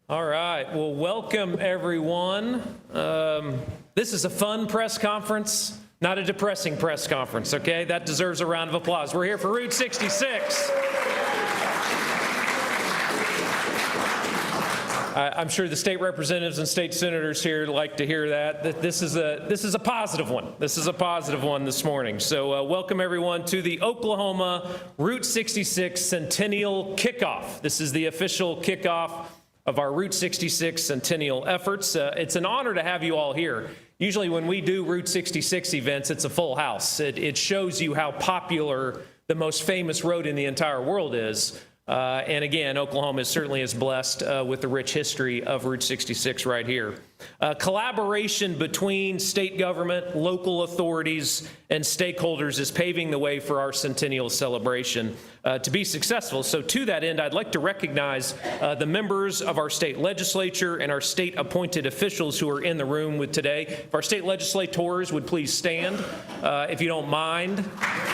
All right. Well, welcome, everyone. This is a fun press conference, not a depressing press conference, okay? That deserves a round of applause. We're here for Route 66. I'm sure the state representatives and state senators here like to hear that this is a positive one. This is a positive one this morning. So welcome, everyone, to the Oklahoma Route 66 Centennial Kickoff. This is the official kickoff of our Route 66 Centennial efforts. It's an honor to have you all here. Usually when we do Route 66 events, it's a full house. It shows you how popular the most famous road in the entire world is. And again, Oklahoma is certainly blessed with the rich history of Route 66 right here. Collaboration between state government, local authorities, and stakeholders is paving the way for our Centennial celebration to be successful. So to that end, I'd like to recognize the members of our state legislature and our state appointed officials who are in the room with today. If our state legislators would please stand, if you don't mind.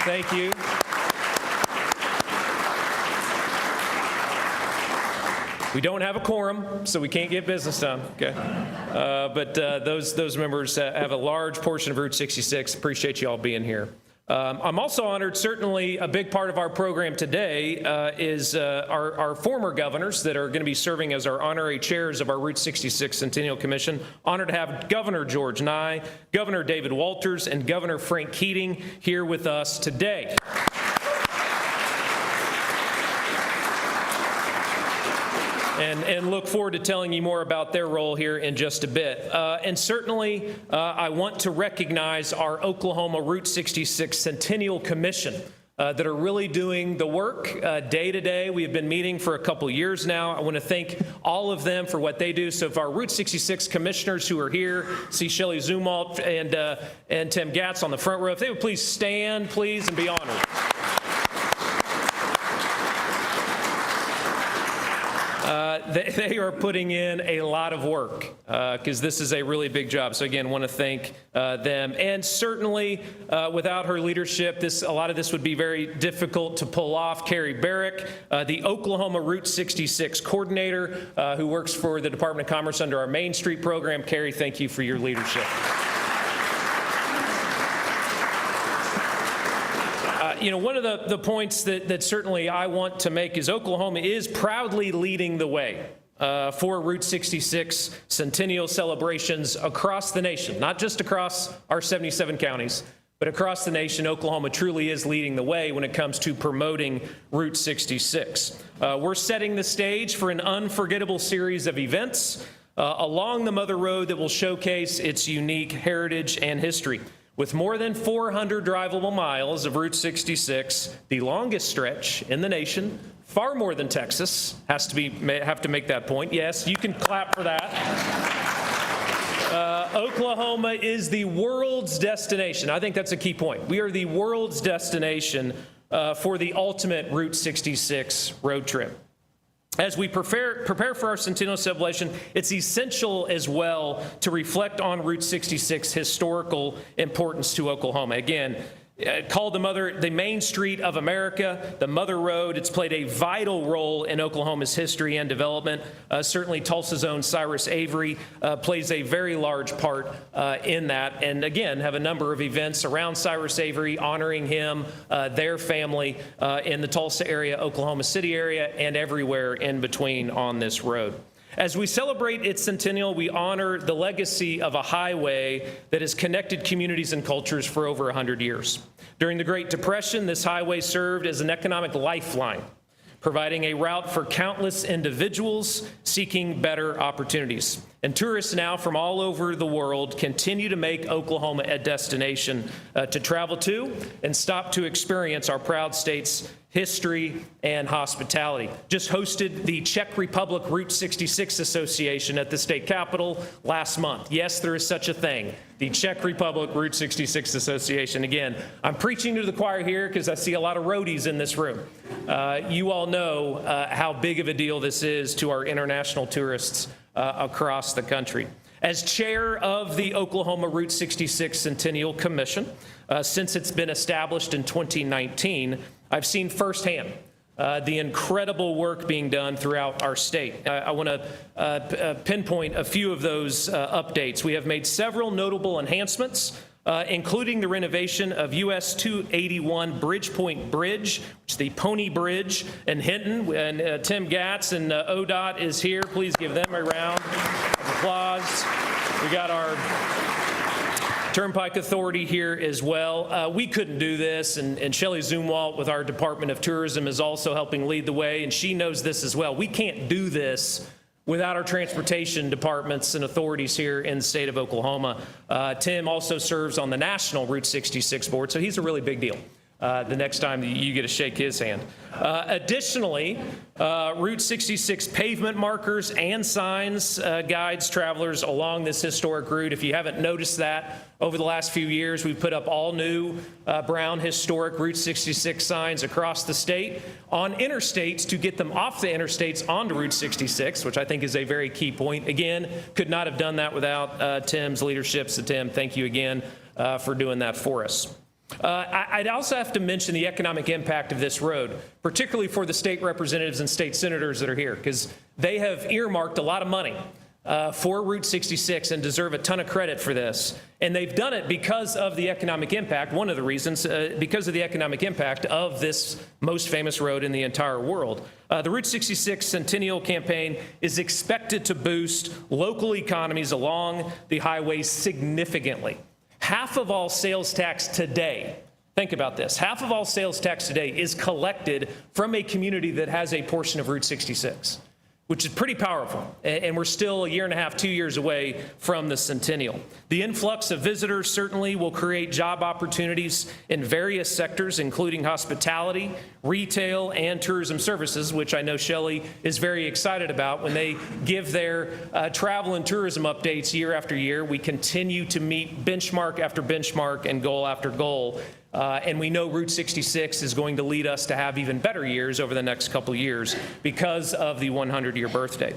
Thank you. We don't have a quorum, so we can't get business done. Okay, but those members have a large portion of Route 66. Appreciate you all being here. I'm also honored. Certainly, a big part of our program today is our former governors that are going to be serving as our honorary chairs of our Route 66 Centennial Commission. Honored to have Governor George Nye, Governor David Walters, and Governor Frank Keating here with us today. And look forward to telling you more about their role here in just a bit. And certainly, I want to recognize our Oklahoma Route 66 Centennial Commission that are really doing the work day to day. We have been meeting for a couple years now. I want to thank all of them for what they do. So if our Route 66 commissioners who are here, see Shelley Zumwalt and Tim Gatz on the front row, if they would please stand, please, and be honored. They are putting in a lot of work because this is a really big job. So again, want to thank them. And certainly, without her leadership, a lot of this would be very difficult to pull off. Carrie Barrick, the Oklahoma Route 66 coordinator, who works for the Department of Commerce under our Main Street program. Carrie, thank you for your leadership. One of the points that certainly I want to make is Oklahoma is proudly leading the way for Route 66 Centennial celebrations across the nation, not just across our 77 counties, but across the nation. Oklahoma truly is leading the way when it comes to promoting Route 66. We're setting the stage for an unforgettable series of events along the Mother Road that will showcase its unique heritage and history. With more than 400 drivable miles of Route 66, the longest stretch in the nation, far more than Texas, have to make that point. Yes, you can clap for that. Oklahoma is the world's destination. I think that's a key point. We are the world's destination for the ultimate Route 66 road trip. As we prepare for our Centennial celebration, it's essential as well to reflect on Route 66 historical importance to Oklahoma. Again, called the Main Street of America, the Mother Road. It's played a vital role in Oklahoma's history and development. Certainly Tulsa's own Cyrus Avery plays a very large part in that. And again, have a number of events around Cyrus Avery honoring him, their family in the Tulsa area, Oklahoma City area, and everywhere in between on this road. As we celebrate its centennial, we honor the legacy of a highway that has connected communities and cultures for over 100 years. During the Great Depression, this highway served as an economic lifeline, providing a route for countless individuals seeking better opportunities. And tourists now from all over the world continue to make Oklahoma a destination to travel to and stop to experience our proud state's history and hospitality. Just hosted the Czech Republic Route 66 Association at the state capitol last month. Yes, there is such a thing, the Czech Republic Route 66 Association. Again, I'm preaching to the choir here because I see a lot of roadies in this room. You all know how big of a deal this is to our international tourists across the country. As chair of the Oklahoma Route 66 Centennial Commission, since it's been established in 2019, I've seen firsthand the incredible work being done throughout our state. I want to pinpoint a few of those updates. We have made several notable enhancements, including the renovation of US 281 Bridgepoint Bridge, which is the Pony Bridge in Hinton. And Tim Gatz and ODOT is here. Please give them a round of applause. We got our Turnpike Authority here as well. We couldn't do this, and Shelley Zumwalt with our Department of Tourism is also helping lead the way, and she knows this as well. We can't do this without our transportation departments and authorities here in the state of Oklahoma. Tim also serves on the National Route 66 board, so he's a really big deal the next time you get to shake his hand. Additionally, Route 66 pavement markers and signs guides travelers along this historic route. If you haven't noticed that, over the last few years, we've put up all new brown historic Route 66 signs across the state on interstates to get them off the interstates onto Route 66, which I think is a very key point. Again, could not have done that without Tim's leadership. So Tim, thank you again for doing that for us. I'd also have to mention the economic impact of this road, particularly for the state representatives and state senators that are here, because they have earmarked a lot of money for Route 66 and deserve a ton of credit for this. And they've done it because of the economic impact, one of the reasons, because of the economic impact of this most famous road in the entire world. The Route 66 Centennial campaign is expected to boost local economies along the highways significantly. Half of all sales tax today, think about this, half of all sales tax today is collected from a community that has a portion of Route 66, which is pretty powerful. And we're still a year and a half, 2 years away from the Centennial. The influx of visitors certainly will create job opportunities in various sectors, including hospitality, retail, and tourism services, which I know Shelley is very excited about. When they give their travel and tourism updates year after year, we continue to meet benchmark after benchmark and goal after goal. And we know Route 66 is going to lead us to have even better years over the next couple of years because of the 100-year birthday.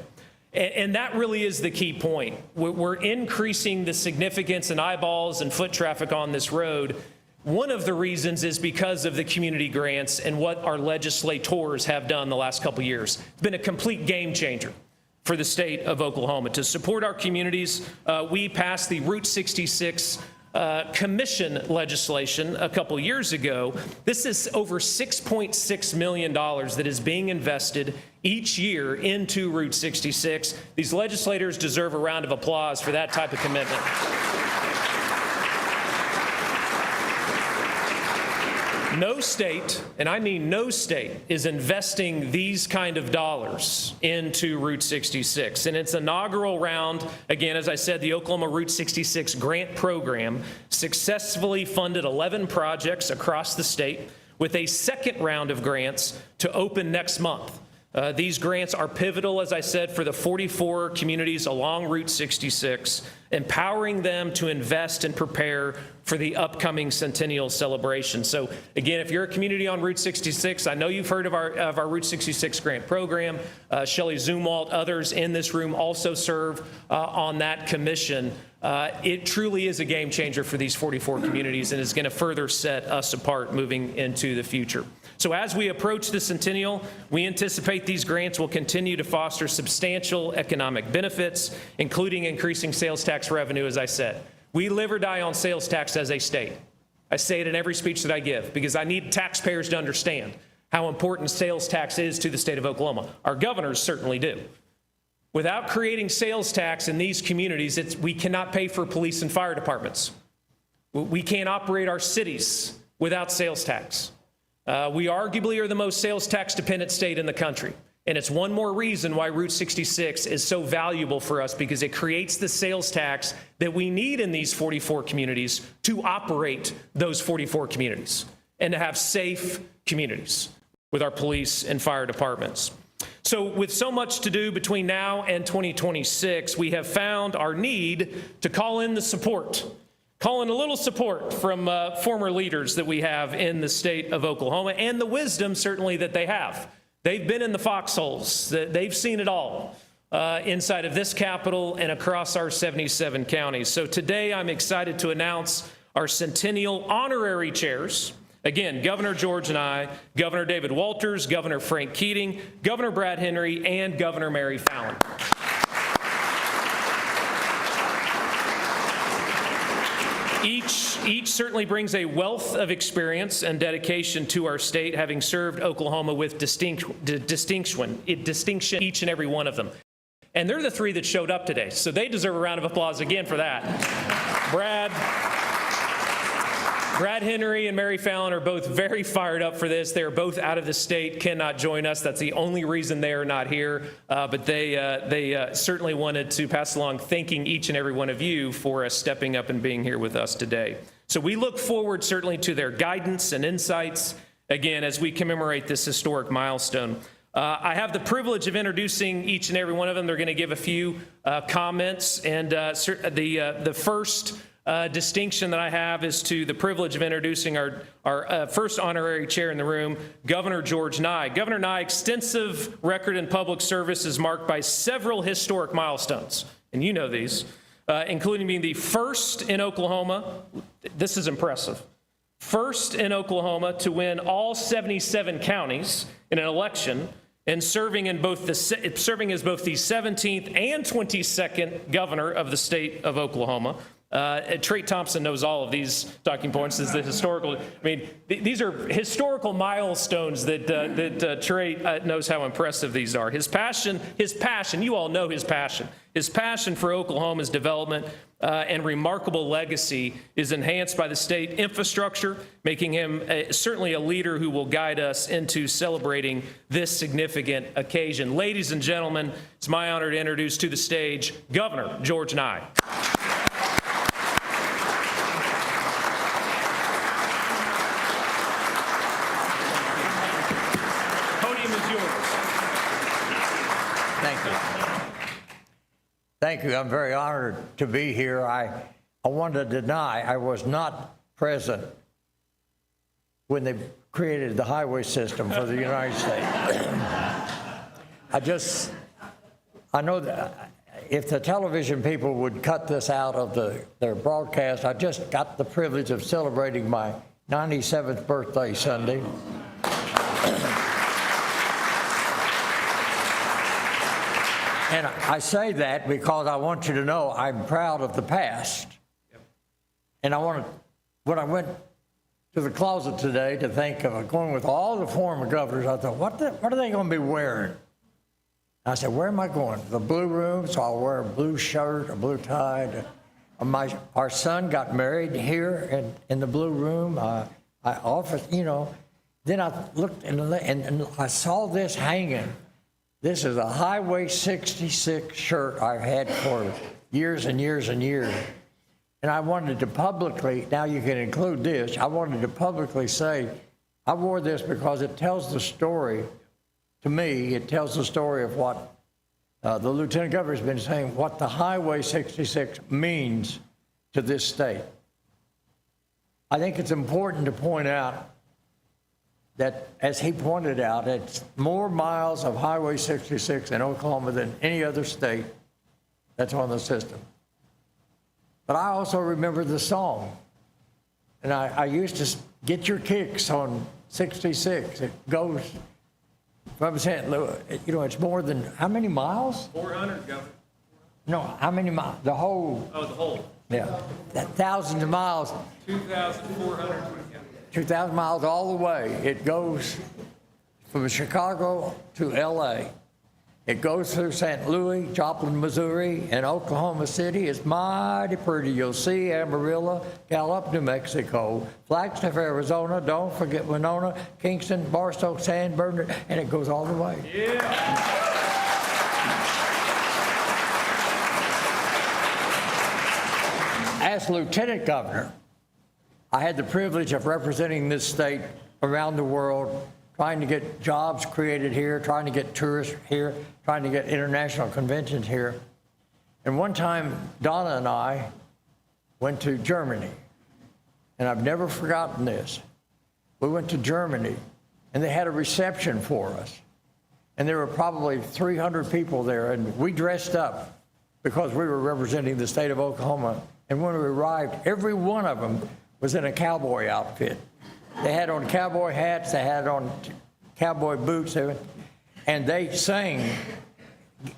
And that really is the key point. We're increasing the significance and eyeballs and foot traffic on this road. One of the reasons is because of the community grants and what our legislators have done the last couple of years. It's been a complete game changer for the state of Oklahoma. To support our communities, we passed the Route 66 commission legislation a couple years ago. This is over $6.6 million that is being invested each year into Route 66. These legislators deserve a round of applause for that type of commitment. No state, and I mean no state, is investing these kind of dollars into Route 66. In its inaugural round, again, as I said, the Oklahoma Route 66 grant program successfully funded 11 projects across the state, with a second round of grants to open next month. These grants are pivotal, as I said, for the 44 communities along Route 66, empowering them to invest and prepare for the upcoming Centennial celebration. So again, if you're a community on Route 66, I know you've heard of our Route 66 grant program. Shelley Zumwalt, others in this room also serve on that commission. It truly is a game changer for these 44 communities and is going to further set us apart moving into the future. So as we approach the Centennial, we anticipate these grants will continue to foster substantial economic benefits, including increasing sales tax revenue, as I said. We live or die on sales tax as a state. I say it in every speech that I give because I need taxpayers to understand how important sales tax is to the state of Oklahoma. Our governors certainly do. Without creating sales tax in these communities, we cannot pay for police and fire departments. We can't operate our cities without sales tax. We arguably are the most sales tax dependent state in the country. And it's one more reason why Route 66 is so valuable for us, because it creates the sales tax that we need in these 44 communities to operate those 44 communities and to have safe communities with our police and fire departments. So with so much to do between now and 2026, we have found our need to call in the support. Call in a little support from former leaders that we have in the state of Oklahoma, and the wisdom certainly that they have. They've been in the foxholes. They've seen it all inside of this Capitol and across our 77 counties. So today I'm excited to announce our Centennial honorary chairs Again, Governor George Nye, Governor David Walters, Governor Frank Keating, Governor Brad Henry, and Governor Mary Fallin. Each certainly brings a wealth of experience and dedication to our state, having served Oklahoma with distinction, each and every one of them. And they're the three that showed up today, so they deserve a round of applause again for that. Brad Henry and Mary Fallin are both very fired up for this. They are both out of the state, cannot join us. That's the only reason they are not here. But they certainly wanted to pass along thanking each and every one of you for stepping up and being here with us today. So we look forward certainly to their guidance and insights, again, as we commemorate this historic milestone. I have the privilege of introducing each and every one of them. They're going to give a few comments, and the first distinction that I have is to the privilege of introducing our first honorary chair in the room, Governor George Nye. Governor Nye, extensive record in public service is marked by several historic milestones, and you know these, including being the first in Oklahoma. This is impressive. First in Oklahoma to win all 77 counties in an election, and serving as both the 17th and 22nd governor of the state of Oklahoma. Trey Thompson knows all of these talking points. Is the historical? I mean, these are historical milestones that Trey knows how impressive these are. His passion. You all know his passion. His passion for Oklahoma's development and remarkable legacy is enhanced by the state infrastructure, making him certainly a leader who will guide us into celebrating this significant occasion. Ladies and gentlemen, it's my honor to introduce to the stage Governor George Nye. Thank you. I'm very honored to be here. I want to deny I was not present when they created the highway system for the United States. I know that if the television people would cut this out of their broadcast, I just got the privilege of celebrating my 97th birthday Sunday. And I say that because I want you to know I'm proud of the past. Yep. And when I went to the closet today to think of going with all the former governors, I thought, what are they going to be wearing? And I said, where am I going? The blue room, so I'll wear a blue shirt, a blue tie. Our son got married here in the blue room. I offered, then I looked and I saw this hanging. This is a Highway 66 shirt I've had for years and years and years. And I wanted to publicly, now you can include this, I wanted to publicly say, I wore this because it tells the story, to me, it tells the story of what the Lieutenant Governor's been saying, what the Highway 66 means to this state. I think it's important to point out that, as he pointed out, it's more miles of Highway 66 in Oklahoma than any other state that's on the system. But I also remember the song, and I used to get your kicks on 66. It goes from St. Louis. It's more than, how many miles? 400, Governor. No, how many miles? The whole. Oh, the whole. Yeah, that thousands of miles. 2,400. 2,000 miles all the way. It goes from Chicago to L.A. It goes through St. Louis, Joplin, Missouri, and Oklahoma City. It's mighty pretty. You'll see Amarillo, Gallup, New Mexico, Flagstaff, Arizona. Don't forget Winona, Kingston, Barstow, San Bernardino, and it goes all the way. Yeah. As Lieutenant Governor, I had the privilege of representing this state around the world, trying to get jobs created here, trying to get tourists here, trying to get international conventions here. And one time, Donna and I went to Germany, and I've never forgotten this. We went to Germany, and they had a reception for us. And there were probably 300 people there, and we dressed up because we were representing the state of Oklahoma. And when we arrived, every one of them was in a cowboy outfit. They had on cowboy hats, they had on cowboy boots, and they sang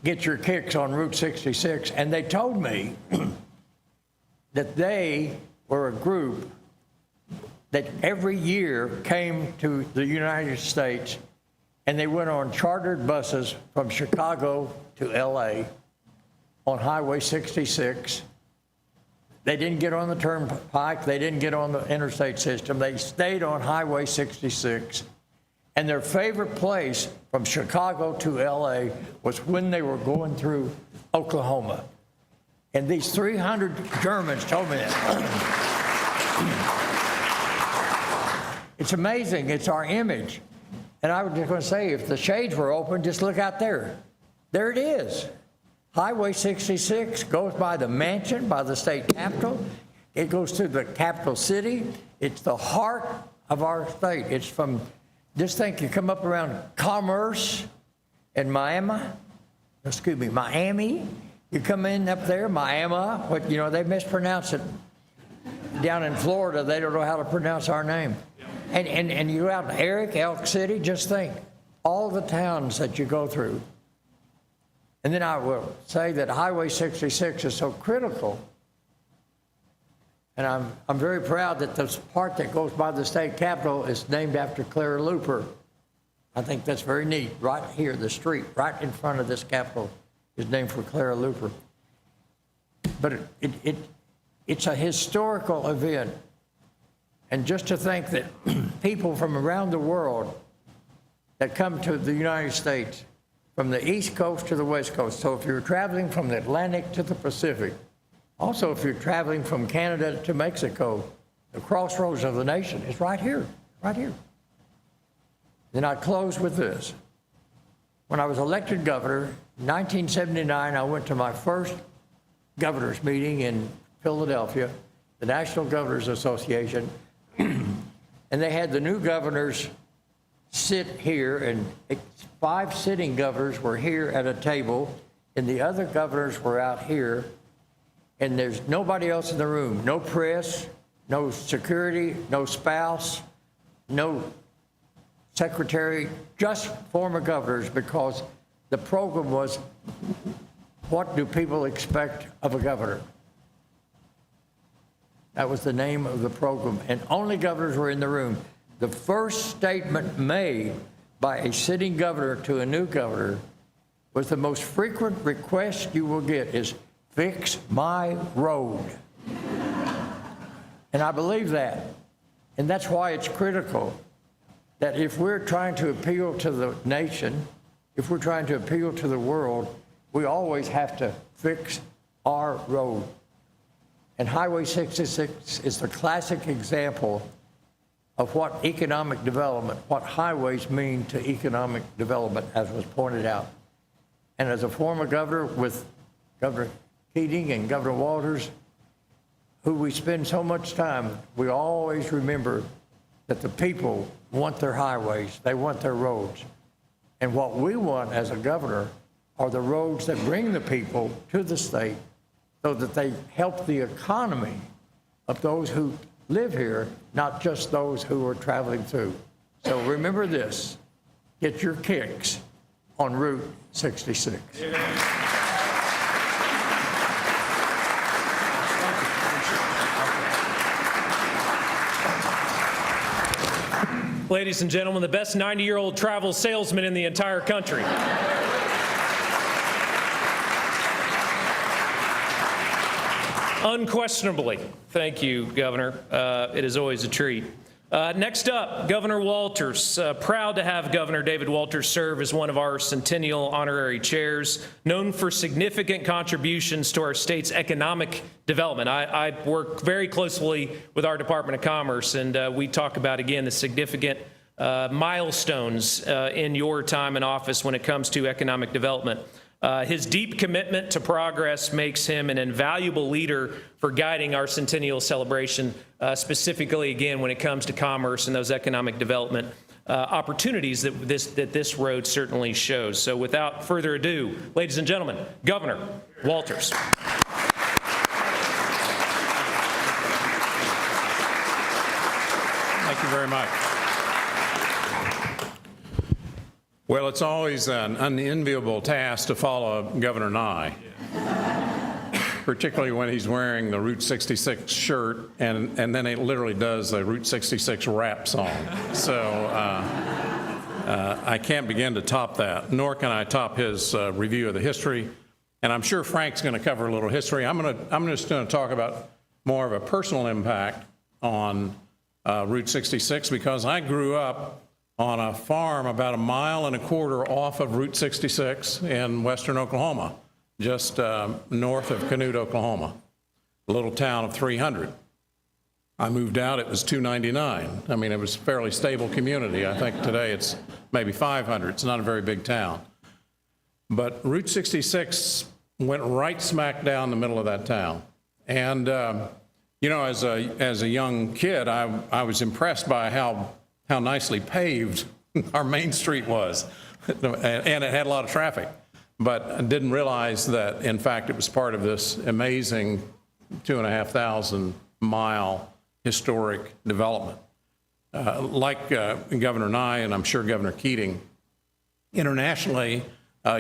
Get Your Kicks on Route 66, and they told me that they were a group that every year came to the United States, and they went on chartered buses from Chicago to LA on Highway 66. They didn't get on the turnpike, they didn't get on the interstate system, they stayed on Highway 66. And their favorite place from Chicago to LA was when they were going through Oklahoma. And these 300 Germans told me that. It's amazing, it's our image. And I was just going to say, if the shades were open, just look out there. There it is. Highway 66 goes by the mansion, by the state capitol. It goes through the capital city. It's the heart of our state. It's from, just think, you come up around Commerce in Miami. You come in up there, Miami, but you know, they mispronounce it. Down in Florida, they don't know how to pronounce our name. And you go out in Eric, Elk City, just think, all the towns that you go through. And then I will say that Highway 66 is so critical. And I'm very proud that this part that goes by the state capitol is named after Clara Looper. I think that's very neat. Right here, the street, right in front of this capitol is named for Clara Looper. But it's a historical event. And just to think that people from around the world that come to the United States, from the East Coast to the West Coast. So if you're traveling from the Atlantic to the Pacific, also if you're traveling from Canada to Mexico, the crossroads of the nation is right here, right here. Then I close with this. When I was elected governor in 1979, I went to my first governor's meeting in Philadelphia, the National Governors Association, and they had the new governors sit here, and 5 sitting governors were here at a table, and the other governors were out here, and there's nobody else in the room. No press, no security, no spouse, no secretary, just former governors, because the program was, what do people expect of a governor? That was the name of the program, and only governors were in the room. The first statement made by a sitting governor to a new governor was, the most frequent request you will get is, fix my road. And I believe that. And that's why it's critical that if we're trying to appeal to the nation, if we're trying to appeal to the world, we always have to fix our road. And Highway 66 is the classic example of what economic development, what highways mean to economic development, as was pointed out. And as a former governor with Governor Keating and Governor Walters, who we spend so much time, we always remember that the people want their highways, they want their roads. And what we want as a governor are the roads that bring the people to the state so that they help the economy of those who live here, not just those who are traveling through. So remember this, get your kicks on Route 66. Ladies and gentlemen, the best 90-year-old travel salesman in the entire country. Unquestionably. Thank you, Governor. It is always a treat. Next up, Governor Walters. Proud to have Governor David Walters serve as one of our Centennial honorary chairs, known for significant contributions to our state's economic development. I work very closely with our Department of Commerce, and we talk about, again, the significant milestones in your time in office when it comes to economic development. His deep commitment to progress makes him an invaluable leader for guiding our Centennial celebration, specifically, again, when it comes to commerce and those economic development opportunities that this road certainly shows. So without further ado, ladies and gentlemen, Governor Walters. Thank you very much. Well, it's always an unenviable task to follow Governor Nye, particularly when he's wearing the Route 66 shirt, and then it literally does the Route 66 rap song. So I can't begin to top that, nor can I top his review of the history. And I'm sure Frank's going to cover a little history. I'm just going to talk about more of a personal impact on Route 66, because I grew up on a farm about 1.25 miles off of Route 66 in western Oklahoma, just north of Canute, Oklahoma, a little town of 300. I moved out, it was 299. I mean, it was a fairly stable community. I think today it's maybe 500. It's not a very big town. But Route 66 went right smack down the middle of that town. And, you know, as a young kid, I was impressed by how nicely paved our main street was. And it had a lot of traffic. But I didn't realize that, in fact, it was part of this amazing 2,500 mile historic development. Like Governor Nye, and I'm sure Governor Keating, internationally,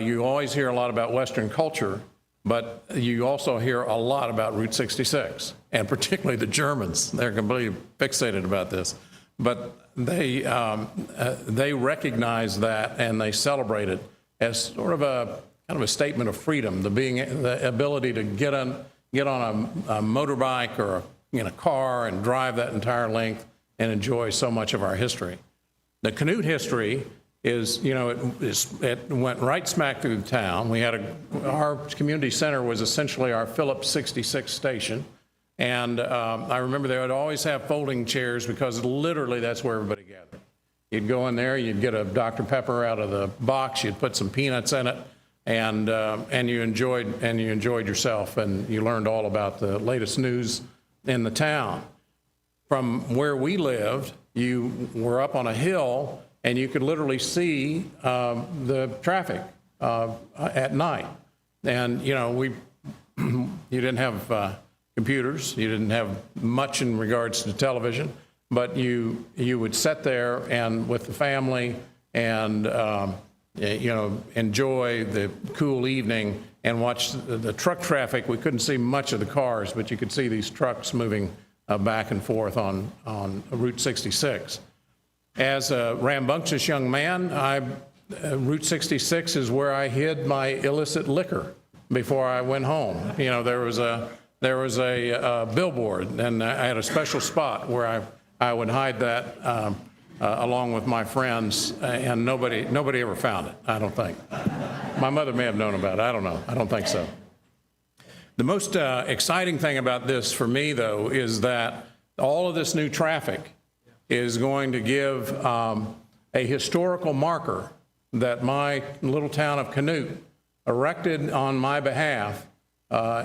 you always hear a lot about Western culture, but you also hear a lot about Route 66, and particularly the Germans. They're completely fixated about this. But they recognize that, and they celebrate it as sort of a kind of a statement of freedom, the ability to get on a motorbike or in a car and drive that entire length and enjoy so much of our history. The Canute history is, you know, it went right smack through the town. We had our community center was essentially our Phillips 66 station. And I remember they would always have folding chairs, because literally that's where everybody gathered. You'd go in there, you'd get a Dr. Pepper out of the box, you'd put some peanuts in it, and you enjoyed yourself, and you learned all about the latest news in the town. From where we lived, you were up on a hill, and you could literally see the traffic at night. And you know, you didn't have computers. You didn't have much in regards to television, but you would sit there and with the family and you know, enjoy the cool evening and watch the truck traffic. We couldn't see much of the cars, but you could see these trucks moving back and forth on Route 66. As a rambunctious young man, Route 66 is where I hid my illicit liquor before I went home. You know, there was a billboard, and I had a special spot where I would hide that along with my friends, and nobody ever found it, I don't think. My mother may have known about it. I don't know. I don't think so. The most exciting thing about this for me, though, is that all of this new traffic is going to give a historical marker that my little town of Canute erected on my behalf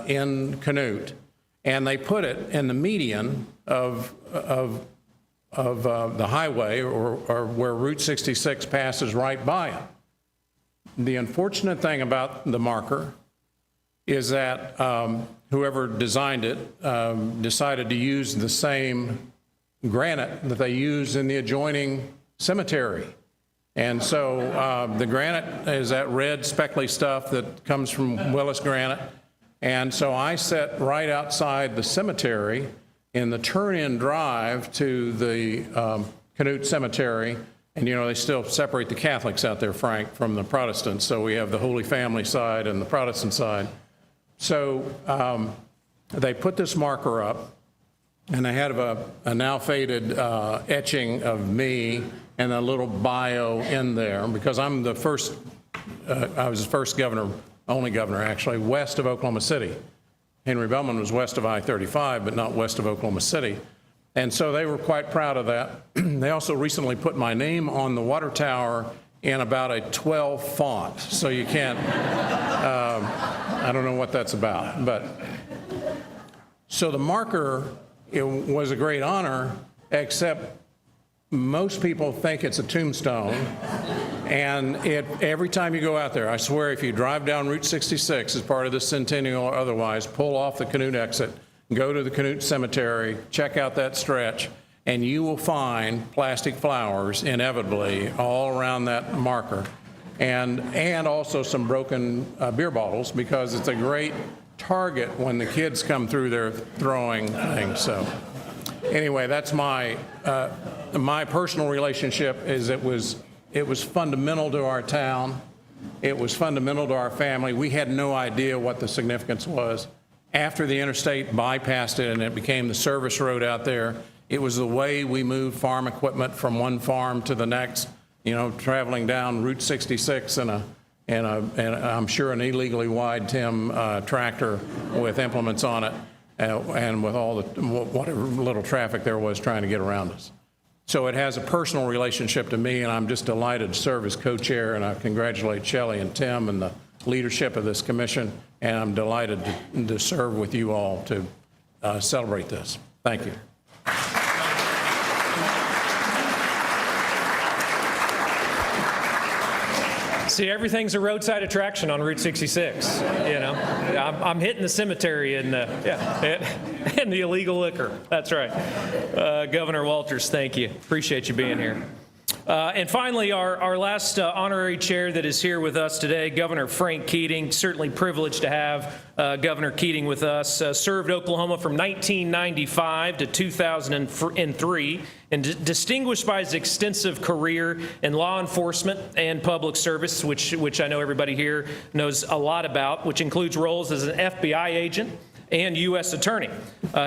in Canute, and they put it in the median of the highway, or where Route 66 passes right by it. The unfortunate thing about the marker is that whoever designed it decided to use the same granite that they use in the adjoining cemetery. And so the granite is that red speckly stuff that comes from Willis granite. And so I sat right outside the cemetery in the turn-in drive to the Canute Cemetery. And, you know, they still separate the Catholics out there, Frank, from the Protestants. So we have the Holy Family side and the Protestant side. So they put this marker up, and they had a now faded etching of me and a little bio in there, because I'm the first, I was the first governor, only governor actually, west of Oklahoma City. Henry Bellman was west of I-35, but not west of Oklahoma City. And so they were quite proud of that. They also recently put my name on the water tower in about a 12 font. So you can't, I don't know what that's about. But so the marker, it was a great honor, except most people think it's a tombstone. And every time you go out there, I swear, if you drive down Route 66 as part of the Centennial or otherwise, pull off the Canute exit, go to the Canute Cemetery, check out that stretch, and you will find plastic flowers inevitably all around that marker, and also some broken beer bottles, because it's a great target when the kids come through there throwing things. So anyway, that's my personal relationship. Is it was fundamental to our town. It was fundamental to our family. We had no idea what the significance was. After the interstate bypassed it and it became the service road out there, it was the way we moved farm equipment from one farm to the next, you know, traveling down Route 66 and I'm sure an illegally wide Tim tractor with implements on it, and with all the whatever little traffic there was trying to get around us. So it has a personal relationship to me, and I'm just delighted to serve as co-chair, and I congratulate Shelley and Tim and the leadership of this commission, and I'm delighted to serve with you all to celebrate this. Thank you. See, everything's a roadside attraction on Route 66. You know, I'm hitting the cemetery and and the illegal liquor. That's right. Governor Walters, thank you. Appreciate you being here. And finally, our last honorary chair that is here with us today, Governor Frank Keating. Certainly privileged to have Governor Keating with us. Served Oklahoma from 1995 to 2003, and distinguished by his extensive career in law enforcement and public service, which I know everybody here knows a lot about, which includes roles as an FBI agent and U.S. Attorney.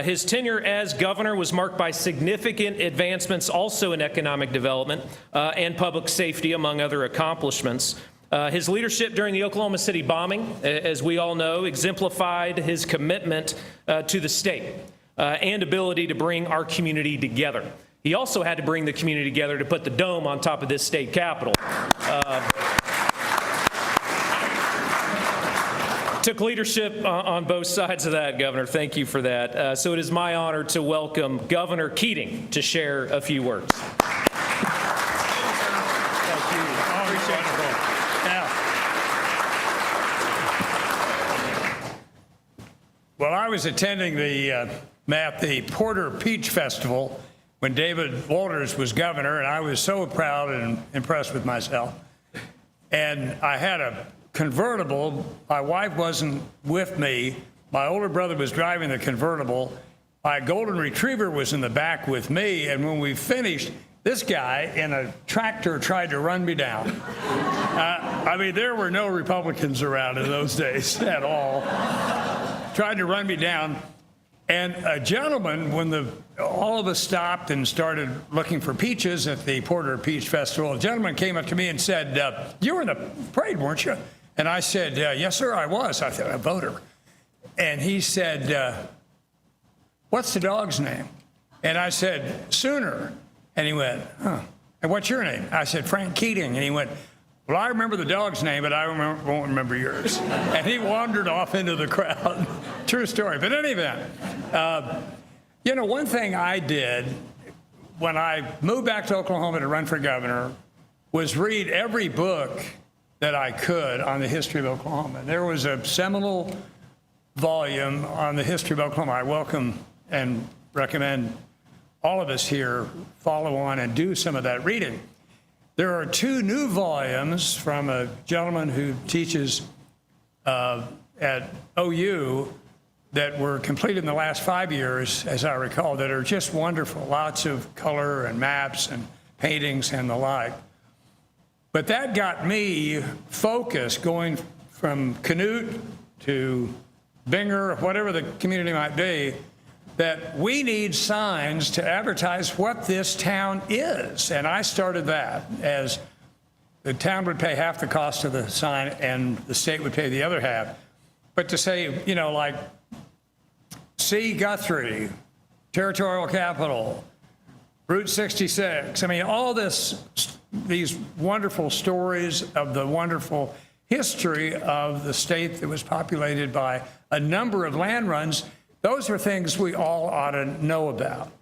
His tenure as governor was marked by significant advancements also in economic development and public safety, among other accomplishments. His leadership during the Oklahoma City bombing, as we all know, exemplified his commitment to the state and ability to bring our community together. He also had to bring the community together to put the dome on top of this state capitol. Took leadership on both sides of that, Governor. Thank you for that. So it is my honor to welcome Governor Keating to share a few words. Thank you. Appreciate it. Now, well, I was attending the Porter Peach Festival when David Walters was governor, and I was so proud and impressed with myself. And I had a convertible. My wife wasn't with me. My older brother was driving the convertible. My golden retriever was in the back with me. And when we finished, this guy in a tractor tried to run me down. I mean, there were no Republicans around in those days at all. Tried to run me down. And a gentleman, when all of us stopped and started looking for peaches at the Porter Peach Festival, a gentleman came up to me and said, "You were in the parade, weren't you?" And I said, "Yes, sir, I was." I thought, "A voter." And he said, "What's the dog's name?" And I said, "Sooner." And he went, "Huh. And what's your name?" I said, "Frank Keating." And he went, "Well, I remember the dog's name, but I won't remember yours." And he wandered off into the crowd. True story. But in any event, you know, one thing I did when I moved back to Oklahoma to run for governor was read every book that I could on the history of Oklahoma. There was a seminal volume on the history of Oklahoma. I welcome and recommend all of us here follow on and do some of that reading. There are two new volumes from a gentleman who teaches at OU that were completed in the last 5 years, as I recall, that are just wonderful. Lots of color and maps and paintings and the like. But that got me focused, going from Canute to Binger, whatever the community might be, that we need signs to advertise what this town is. And I started that, as the town would pay half the cost of the sign and the state would pay the other half. But to say, you know, like, see Guthrie, territorial capital, Route 66. I mean, all these wonderful stories of the wonderful history of the state that was populated by a number of land runs. Those are things we all ought to know about.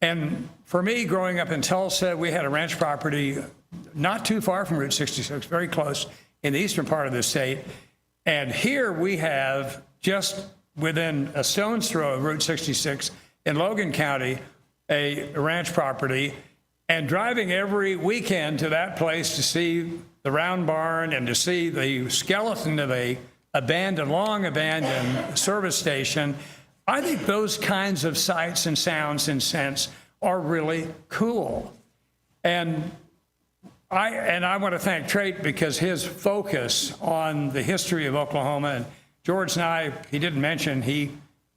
And for me, growing up in Tulsa, we had a ranch property not too far from Route 66, very close in the eastern part of the state. And here we have, just within a stone's throw of Route 66 in Logan County, a ranch property and driving every weekend to that place to see the round barn and to see the skeleton of a long abandoned service station. I think those kinds of sights and sounds and scents are really cool. And I want to thank Trait because his focus on the history of Oklahoma, and George and I, he didn't mention, he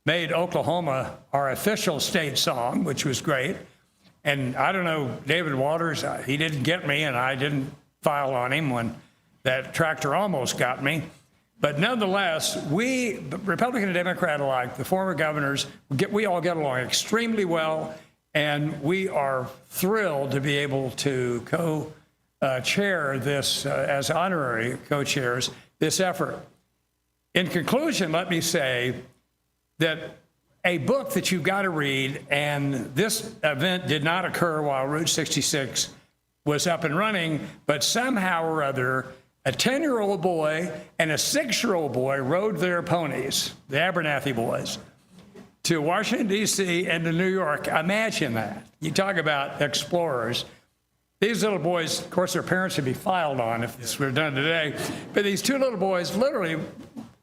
made Oklahoma our official state song, which was great. And I don't know, David Waters, he didn't get me, and I didn't file on him when that tractor almost got me. But nonetheless, we, Republican and Democrat alike, the former governors, we all get along extremely well, and we are thrilled to be able to co-chair this, as honorary co-chairs, this effort. In conclusion, let me say that a book that you've got to read, and this event did not occur while Route 66 was up and running, but somehow or other, a 10-year-old boy and a 6-year-old boy rode their ponies, the Abernathy boys, to Washington, D.C. and to New York. Imagine that. You talk about explorers. These little boys, of course, their parents would be filed on if this were done today, but these two little boys literally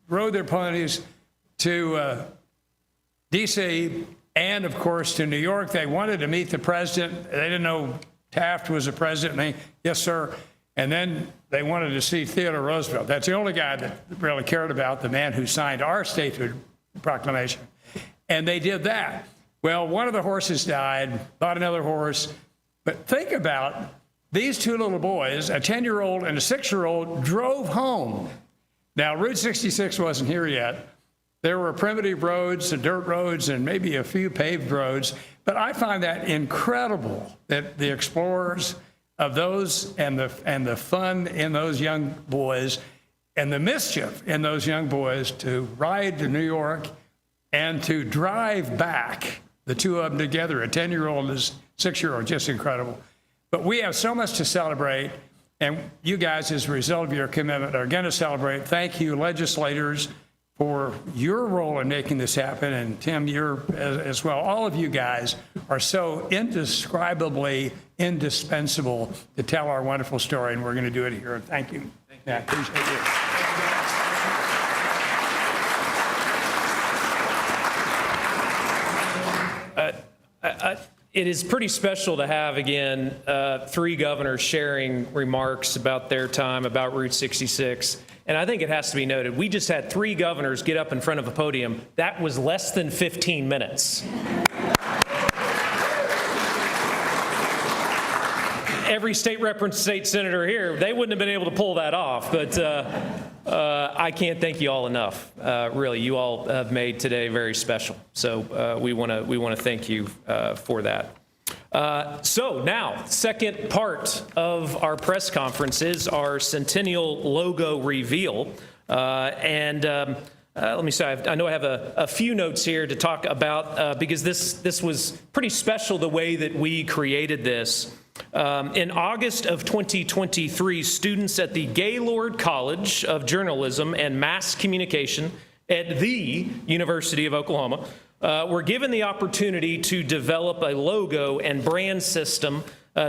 rode their ponies to D.C. and, of course, to New York. They wanted to meet the president. They didn't know Taft was the president. And yes, sir. And then they wanted to see Theodore Roosevelt. That's the only guy that really cared about, the man who signed our statehood proclamation. And they did that. Well, one of the horses died, bought another horse. But think about these two little boys, a 10-year-old and a 6-year-old, drove home. Now, Route 66 wasn't here yet. There were primitive roads and dirt roads and maybe a few paved roads. But I find that incredible that the explorers of those and the fun in those young boys and the mischief in those young boys to ride to New York and to drive back, the two of them together, a 10-year-old and a 6-year-old, just incredible. But we have so much to celebrate, and you guys, as a result of your commitment, are going to celebrate. Thank you, legislators, for your role in making this happen, and Tim, you're as well. All of you guys are so indescribably indispensable to tell our wonderful story, and we're going to do it here. Thank you. Yeah, appreciate you. It is pretty special to have, again, 3 governors sharing remarks about their time, about Route 66. And I think it has to be noted, we just had 3 governors get up in front of a podium. That was less than 15 minutes. Every state representative, state senator here, they wouldn't have been able to pull that off. But I can't thank you all enough. Really, you all have made today very special. So we want to thank you for that. So now, second part of our press conference is our Centennial logo reveal. Let me say, I know I have a few notes here to talk about because this was pretty special the way that we created this. In August of 2023, students at the Gaylord College of Journalism and Mass Communication at the University of Oklahoma were given the opportunity to develop a logo and brand system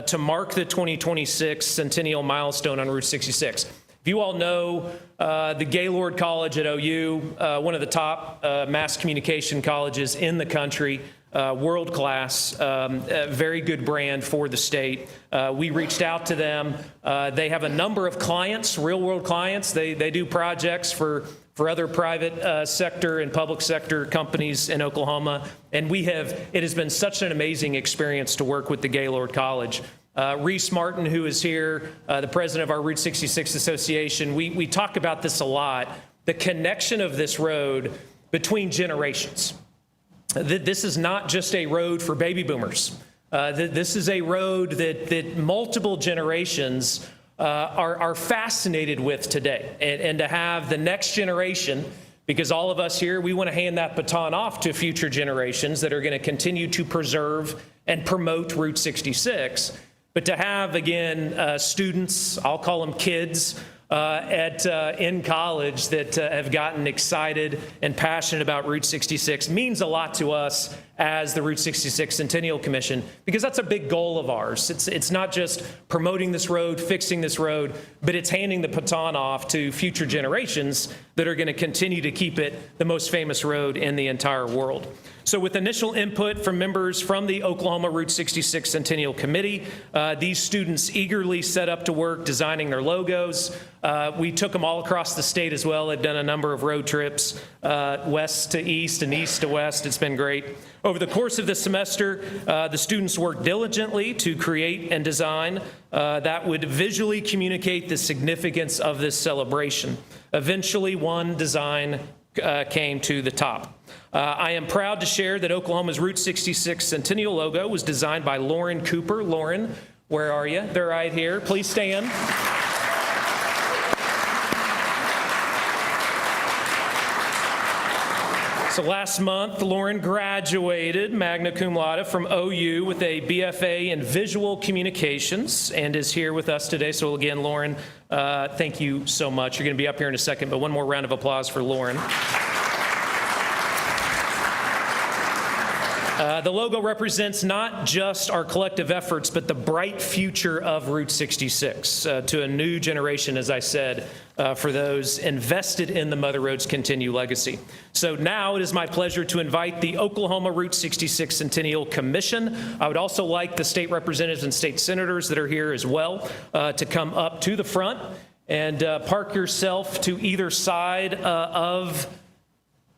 to mark the 2026 Centennial milestone on Route 66. If you all know the Gaylord College at OU, one of the top mass communication colleges in the country, world class, very good brand for the state. We reached out to them. They have a number of clients, real world clients. They do projects for other private sector and public sector companies in Oklahoma. And it has been such an amazing experience to work with the Gaylord College. Reese Martin, who is here, the president of our Route 66 Association, we talk about this a lot, the connection of this road between generations. This is not just a road for baby boomers. This is a road that multiple generations are fascinated with today. And to have the next generation, because all of us here, we want to hand that baton off to future generations that are going to continue to preserve and promote Route 66. But to have, again, students, I'll call them kids, in college that have gotten excited and passionate about Route 66 means a lot to us as the Route 66 Centennial Commission, because that's a big goal of ours. It's not just promoting this road, fixing this road, but it's handing the baton off to future generations that are going to continue to keep it the most famous road in the entire world. So with initial input from members from the Oklahoma Route 66 Centennial Committee, these students eagerly set up to work designing their logos. We took them all across the state as well. They've done a number of road trips, west to east and east to west. It's been great. Over the course of the semester, the students worked diligently to create and design that would visually communicate the significance of this celebration. Eventually, one design came to the top. I am proud to share that Oklahoma's Route 66 Centennial logo was designed by Lauren Cooper. Lauren, where are you? They're right here. Please stand. So last month, Lauren graduated magna cum laude from OU with a BFA in visual communications and is here with us today. So again, Lauren, thank you so much. You're going to be up here in a second, but one more round of applause for Lauren. The logo represents not just our collective efforts, but the bright future of Route 66 to a new generation, as I said, for those invested in the Mother Road's continued legacy. So now it is my pleasure to invite the Oklahoma Route 66 Centennial Commission. I would also like the state representatives and state senators that are here as well to come up to the front and park yourself to either side of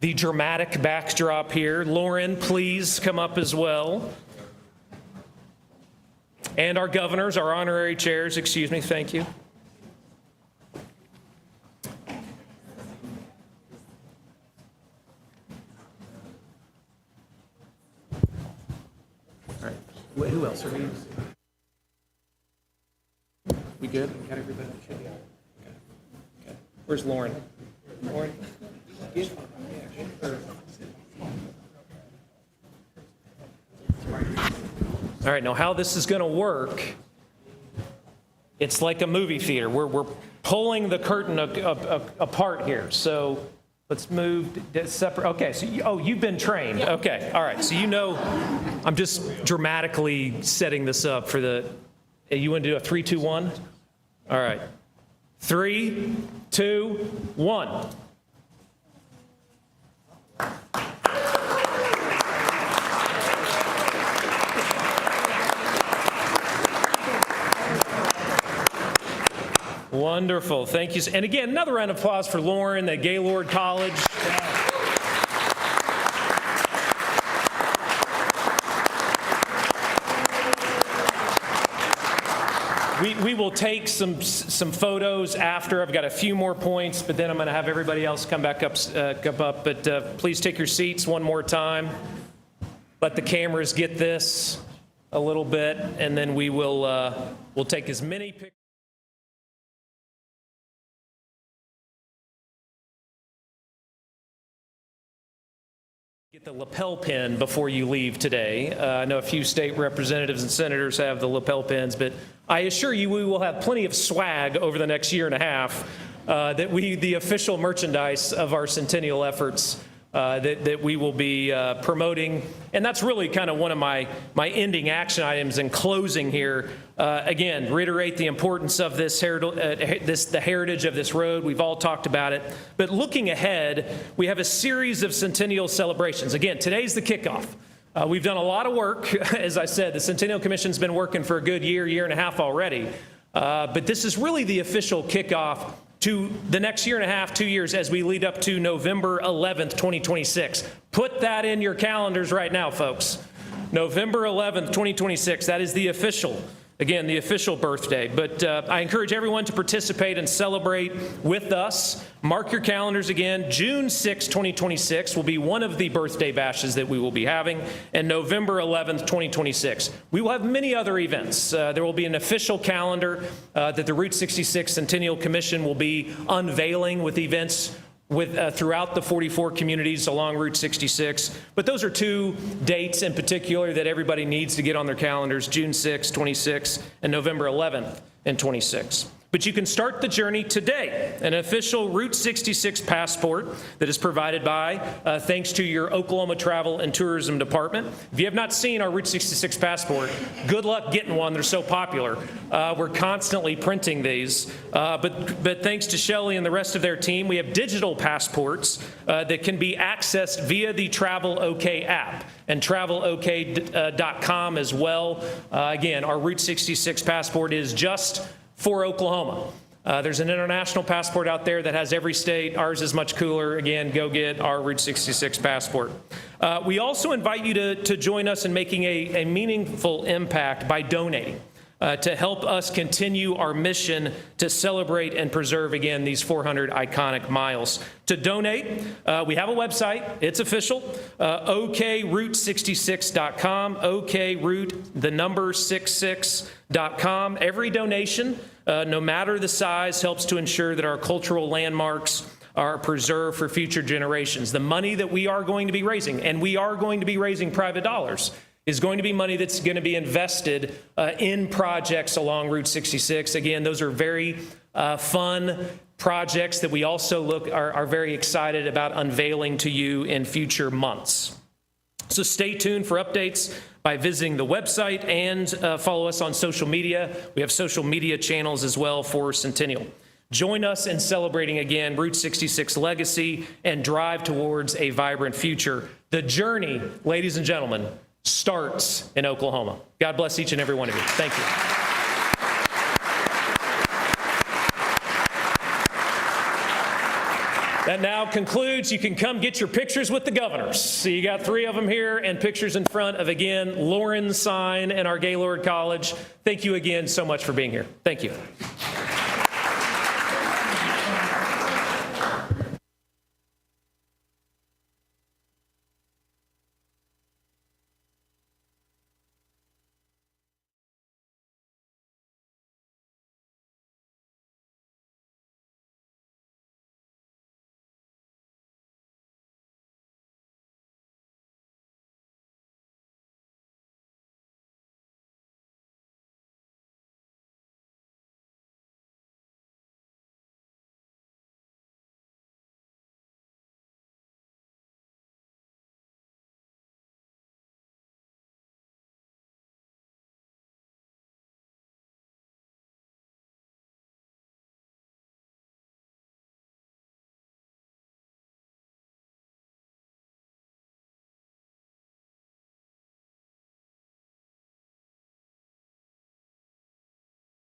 the dramatic backdrop here. Lauren, please come up as well. And our governors, our honorary chairs, excuse me, thank you. All right, who else are we? We good? Got everybody? Okay. Where's Lauren? Lauren? All right, now how this is going to work, it's like a movie theater. We're pulling the curtain apart here. So let's move separate. Okay, so you've been trained. Okay, all right. So you know, I'm just dramatically setting this up for the, you want to do a 3, 2, 1? All right. 3, 2, 1. Wonderful. Thank you. And again, another round of applause for Lauren at Gaylord College. We will take some photos after. I've got a few more points, but then I'm going to have everybody else come back up. But please take your seats one more time. Let the cameras get this a little bit, and then we'll take as many pictures. Get the lapel pin before you leave today. I know a few state representatives and senators have the lapel pins, but I assure you we will have plenty of swag over the next year and a half the official merchandise of our Centennial efforts that we will be promoting. And that's really kind of one of my ending action items in closing here. Again, reiterate the importance of the heritage of this road. We've all talked about it. But looking ahead, we have a series of Centennial celebrations. Again, today's the kickoff. We've done a lot of work. As I said, the Centennial Commission's been working for a good year and a half already. But this is really the official kickoff to the next year and a half, 2 years, as we lead up to November 11th, 2026. Put that in your calendars right now, folks. November 11th, 2026, that is the official birthday. But I encourage everyone to participate and celebrate with us. Mark your calendars again. June 6, 2026 will be one of the birthday bashes that we will be having, and November 11th, 2026. We will have many other events. There will be an official calendar that the Route 66 Centennial Commission will be unveiling with events throughout the 44 communities along Route 66. But those are two dates in particular that everybody needs to get on their calendars: June 6, 26, and November 11th and 26. But you can start the journey today. An official Route 66 passport that is provided by, thanks to your Oklahoma Travel and Tourism Department. If you have not seen our Route 66 passport, good luck getting one. They're so popular. We're constantly printing these. But thanks to Shelley and the rest of their team, we have digital passports that can be accessed via the Travel OK app and travelok.com as well. Again, our Route 66 passport is just for Oklahoma. There's an international passport out there that has every state. Ours is much cooler. Again, go get our Route 66 passport. We also invite you to join us in making a meaningful impact by donating to help us continue our mission to celebrate and preserve, again, these 400 iconic miles. To donate, we have a website. It's official, okroute66.com, okroute66.com. Every donation, no matter the size, helps to ensure that our cultural landmarks are preserved for future generations. The money that we are going to be raising, and we are going to be raising private dollars, is going to be money that's going to be invested in projects along Route 66. Again, those are very fun projects that we also are very excited about unveiling to you in future months. So stay tuned for updates by visiting the website and follow us on social media. We have social media channels as well for Centennial. Join us in celebrating again Route 66 legacy and drive towards a vibrant future. The journey, ladies and gentlemen, starts in Oklahoma. God bless each and every one of you. Thank you. That now concludes. You can come get your pictures with the governors. So you got 3 of them here and pictures in front of, again, Lauren's sign and our Gaylord College. Thank you again so much for being here. Thank you.